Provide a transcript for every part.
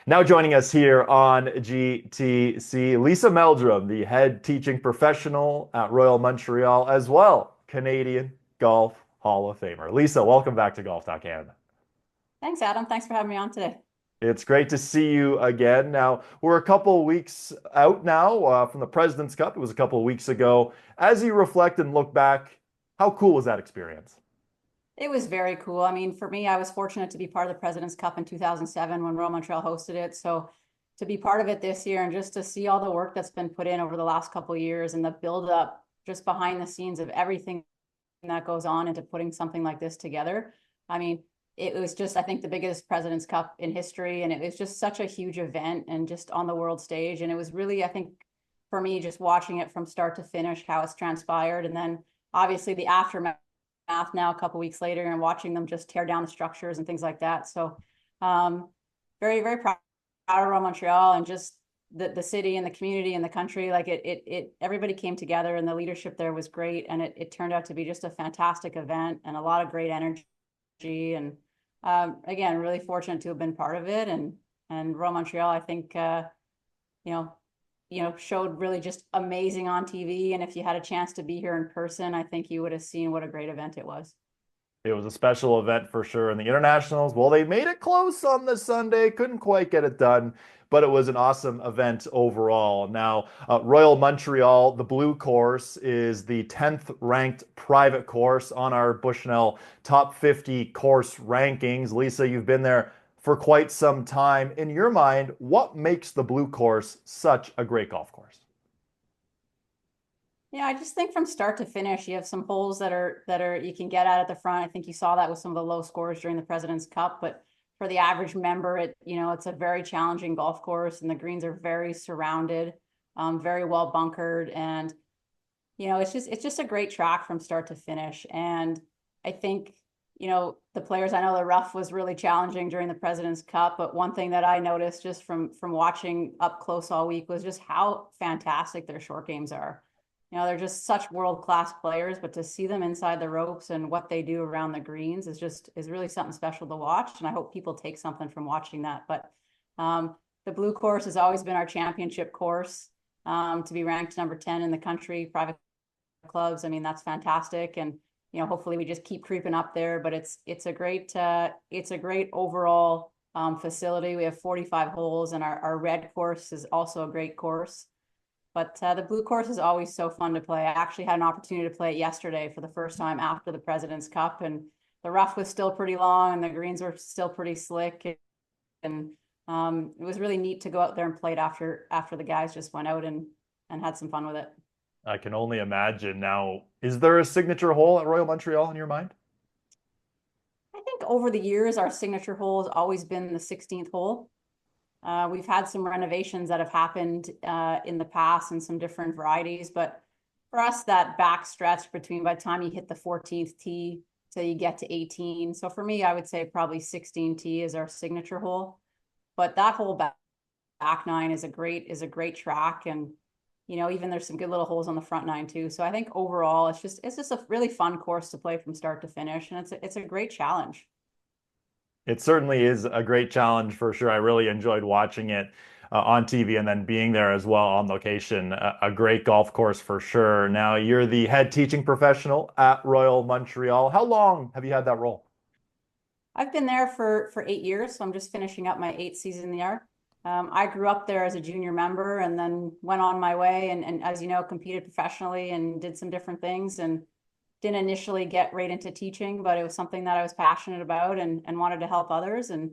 Now joining us here on GTC, Lisa Meldrum, the head teaching professional at Royal Montreal, as well, Canadian Golf Hall of Famer. Lisa, welcome back to Golf Talk Canada. Thanks, Adam. Thanks for having me on today. It's great to see you again. Now, we're a couple of weeks out now from the President's Cup. It was a couple of weeks ago. As you reflect and look back, how cool was that experience? It was very cool. I mean, for me, I was fortunate to be part of the President's Cup in 2007 when Royal Montreal hosted it. So to be part of it this year and just to see all the work that's been put in over the last couple of years and the build up just behind the scenes of everything that goes on into putting something like this together. I mean, it was just, I think, the biggest President's Cup in history. And it was just such a huge event and just on the world stage. And it was really, I think, for me, just watching it from start to finish, how it's transpired. And then obviously the aftermath now, a couple weeks later, and watching them just tear down the structures and things like that. So very, very proud of Royal Montreal and just the city and the community and the country. Like everybody came together and the leadership there was great. And it turned out to be just a fantastic event and a lot of great energy. And again, really fortunate to have been part of it. And Royal Montreal, I think, you know, showed really just amazing on TV. And if you had a chance to be here in person, I think you would have seen what a great event it was. It was a special event for sure. And the internationals, well, they made it close on this Sunday, couldn't quite get it done, but it was an awesome event overall. Now, Royal Montreal, the blue course, is the 10th ranked private course on our Bushnell top 50 course rankings. Lisa, you've been there for quite some time. In your mind, what makes the blue course such a great golf course? Yeah, I just think from start to finish, you have some holes that are you can get at the front. I think you saw that with some of the low scores during the President's Cup, but for the average member, it's a very challenging golf course, and the greens are very surrounded, very well bunkered, and it's just a great track from start to finish. And I think the players, I know the rough was really challenging during the President's Cup, but one thing that I noticed just from watching up close all week was just how fantastic their short games are. They're just such world-class players, but to see them inside the ropes and what they do around the greens is really something special to watch. And I hope people take something from watching that. But the blue course has always been our championship course, to be ranked number 10 in the country, private clubs. I mean, that's fantastic. And, hopefully we just keep creeping up there, but it's a great overall facility. We have 45 holes, and our red course is also a great course. But the blue course is always so fun to play. I actually had an opportunity to play it yesterday for the first time after the President's Cup, and the rough was still pretty long and the greens were still pretty slick. And it was really neat to go out there and play it after the guys just went out and had some fun with it. I can only imagine. Now, is there a signature hole at Royal Montreal in your mind? I think over the years, our signature hole has always been the 16th hole. We've had some renovations that have happened in the past and some different varieties, but for us, that back stretch between by the time you hit the 14th tee till you get to 18. So for me, I would say probably 16 tee is our signature hole. But that whole back nine is a great track, and even there's some good little holes on the front nine too. So I think overall, it's just a really fun course to play from start to finish, and it's a great challenge. It certainly is a great challenge for sure. I really enjoyed watching it on TV and then being there as well on location. A great golf course for sure. Now, you're the head teaching professional at Royal Montreal. How long have you had that role? I've been there for 8 years, so I'm just finishing up my eighth season there. I grew up there as a junior member and then went on my way and as you know, competed professionally and did some different things and didn't initially get right into teaching, but it was something that I was passionate about and wanted to help others. And,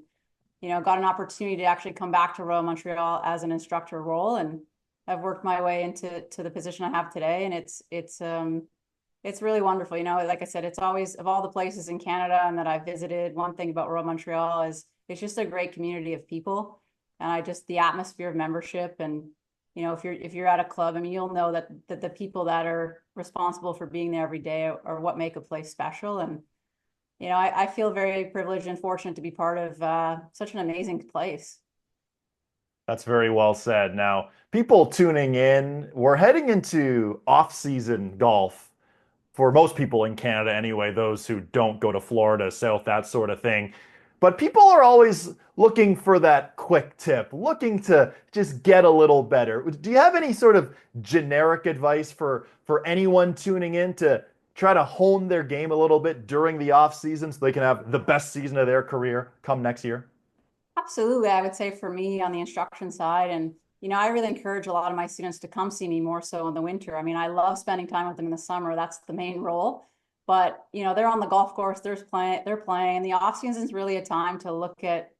got an opportunity to actually come back to Royal Montreal as an instructor role. And I've worked my way into the position I have today. And it's really wonderful. Like I said, it's always, of all the places in Canada and that I've visited, one thing about Royal Montreal is it's just a great community of people. And the atmosphere of membership and, if you're at a club, I mean, you'll know that the people that are responsible for being there every day are what make a place special. And, I feel very privileged and fortunate to be part of such an amazing place. That's very well said. Now, people tuning in, we're heading into off-season golf for most people in Canada anyway, those who don't go to Florida, South, that sort of thing. But people are always looking for that quick tip, looking to just get a little better, do you have any sort of generic advice for anyone tuning in to try to hone their game a little bit during the off season so they can have the best season of their career come next year? Absolutely. I would say for me on the instruction side, and I really encourage a lot of my students to come see me more so in the winter. I mean, I love spending time with them in the summer. That's the main role. But, they're on the golf course, they're playing. The off season is really a time to look at,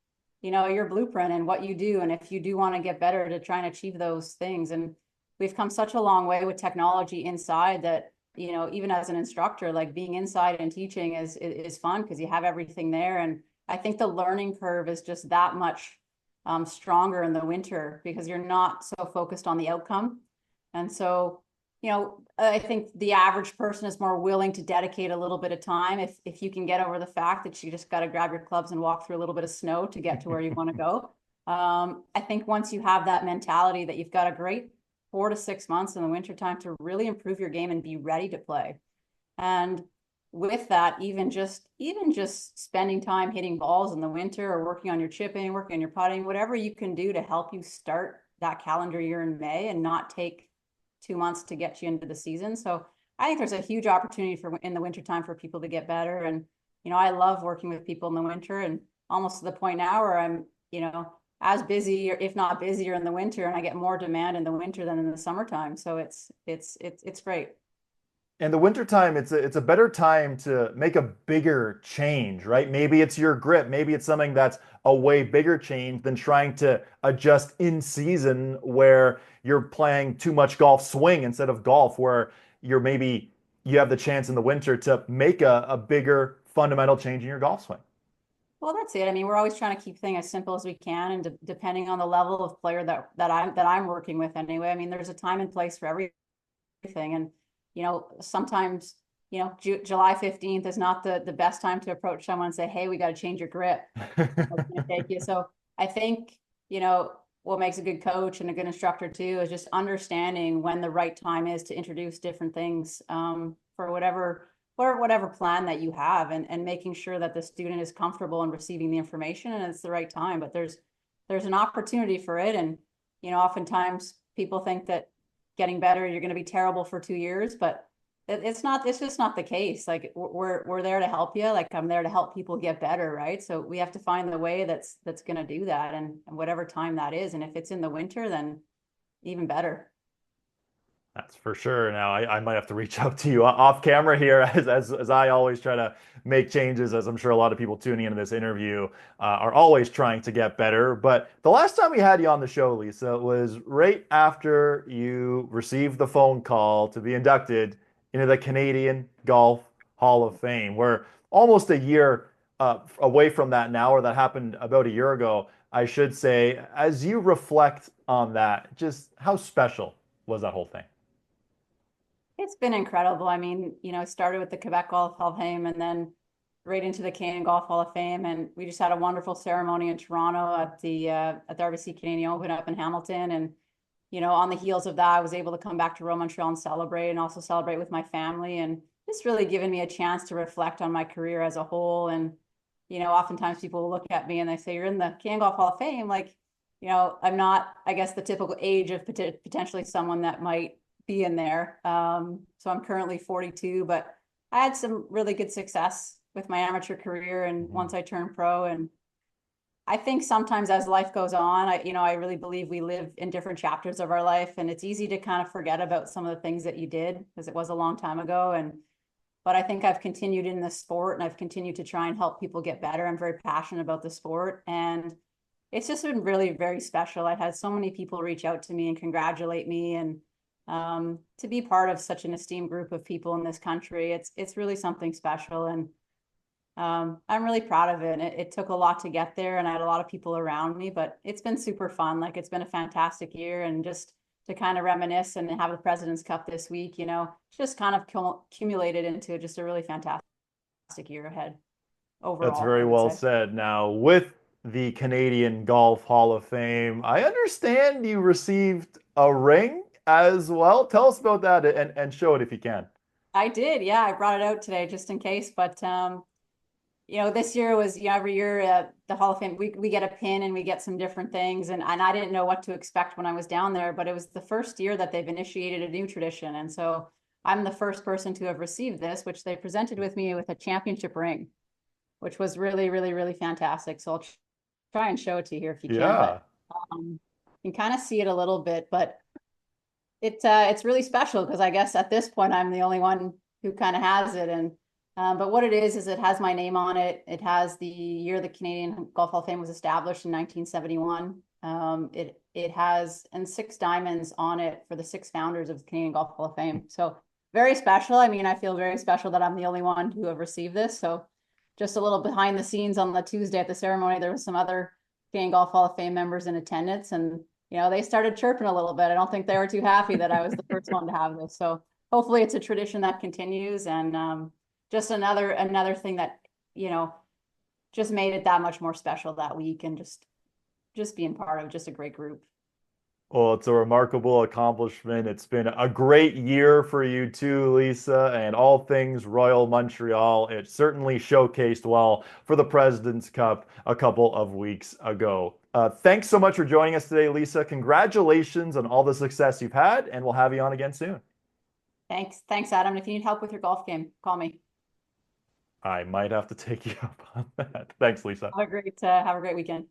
your blueprint and what you do. And if you do want to get better to try and achieve those things. And we've come such a long way with technology inside that, even as an instructor, like being inside and teaching is fun because you have everything there. And I think the learning curve is just that much stronger in the winter because you're not so focused on the outcome. And so, I think the average person is more willing to dedicate a little bit of time if you can get over the fact that you just got to grab your clubs and walk through a little bit of snow to get to where you want to go. I think once you have that mentality that you've got a great 4 to 6 months in the wintertime to really improve your game and be ready to play. And with that, even just spending time hitting balls in the winter or working on your chipping, working on your putting, whatever you can do to help you start that calendar year in May and not take 2 months to get you into the season. So I think there's a huge opportunity for in the wintertime for people to get better. And, I love working with people in the winter and almost to the point now where I'm, as busy or if not busier in the winter, and I get more demand in the winter than in the summertime. So it's great. In the wintertime, it's a better time to make a bigger change, right? Maybe it's your grip, maybe it's something that's a way bigger change than trying to adjust in season where you're playing too much golf swing instead of golf, where you have the chance in the winter to make a bigger fundamental change in your golf swing. Well, that's it. I mean, we're always trying to keep things as simple as we can, and depending on the level of player that I'm working with anyway. I mean, there's a time and place for everything, and sometimes July 15th is not the best time to approach someone and say, hey, we got to change your grip. It's going to take you. So I think what makes a good coach and a good instructor too is just understanding when the right time is to introduce different things for whatever plan that you have, and making sure that the student is comfortable in receiving the information and it's the right time. But there's an opportunity for it, and oftentimes people think that getting better you're going to be terrible for 2 years, but it's just not the case. Like we're there to help you. Like I'm there to help people get better, right? So we have to find the way that's going to do that, and whatever time that is. And if it's in the winter, then even better. That's for sure. Now I might have to reach out to you off camera here, as I always try to make changes, as I'm sure a lot of people tuning into this interview are always trying to get better. But the last time we had you on the show, Lisa, was right after you received the phone call to be inducted into the Canadian Golf Hall of Fame. We're almost a year away from that now, or that happened about a year ago, I should say. As you reflect on that, just how special was that whole thing? It's been incredible. I mean, it started with the Quebec Golf Hall of Fame and then right into the Canadian Golf Hall of Fame. And we just had a wonderful ceremony in Toronto at the RBC Canadian Open up in Hamilton. And, on the heels of that, I was able to come back to Royal Montreal and celebrate, and also celebrate with my family. And it's really given me a chance to reflect on my career as a whole. And, oftentimes people will look at me and they say, you're in the Canadian Golf Hall of Fame. Like, I'm not, I guess, the typical age of potentially someone that might be in there. So I'm currently 42, but I had some really good success with my amateur career and once I turned pro. And I think sometimes as life goes on, I really believe we live in different chapters of our life, and it's easy to kind of forget about some of the things that you did because it was a long time ago. But I think I've continued in the sport, and I've continued to try and help people get better. I'm very passionate about the sport, and it's just been really very special. I've had so many people reach out to me and congratulate me, and to be part of such an esteemed group of people in this country, it's really something special. And I'm really proud of it. And it took a lot to get there, and I had a lot of people around me, but it's been super fun. Like it's been a fantastic year, and just to kind of reminisce and have the President's Cup this week, just kind of accumulated into just a really fantastic year ahead That's overall, I very would well say. said. Now, with the Canadian Golf Hall of Fame, I understand you received a ring as well. Tell us about that, and show it if you can. I did, yeah. I brought it out today just in case, but this year was, every year the Hall of Fame, we get a pin and we get some different things. And I didn't know what to expect when I was down there, but it was the first year that they've initiated a new tradition. And so I'm the first person to have received this, which they presented with me with a championship ring, which was really, really, really fantastic. So I'll try and show it to you here if you can, Yeah. but you can kind of see it a little bit, but it's really special because I guess at this point I'm the only one who kind of has it. And but what it is it has my name on it. It has the year the Canadian Golf Hall of Fame was established in 1971. It has and 6 diamonds on it for the 6 founders of the Canadian Golf Hall of Fame. So very special. I mean, I feel very special that I'm the only one who have received this. So just a little behind the scenes on the Tuesday at the ceremony, there was some other Canadian Golf Hall of Fame members in attendance, and they started chirping a little bit. I don't think they were too happy that I was the first one to have this. So hopefully it's a tradition that continues, and just another thing that you know just made it that much more special that week, and just being part of just a great group. Well, it's a remarkable accomplishment. It's been a great year for you too, Lisa, and all things Royal Montreal. It certainly showcased well for the President's Cup a couple of weeks ago. Thanks so much for joining us today, Lisa. Congratulations on all the success you've had, and we'll have you on again soon. Thanks, Adam. If you need help with your golf game, call me. I might have to take you up on that. Thanks, Lisa. Have a great weekend.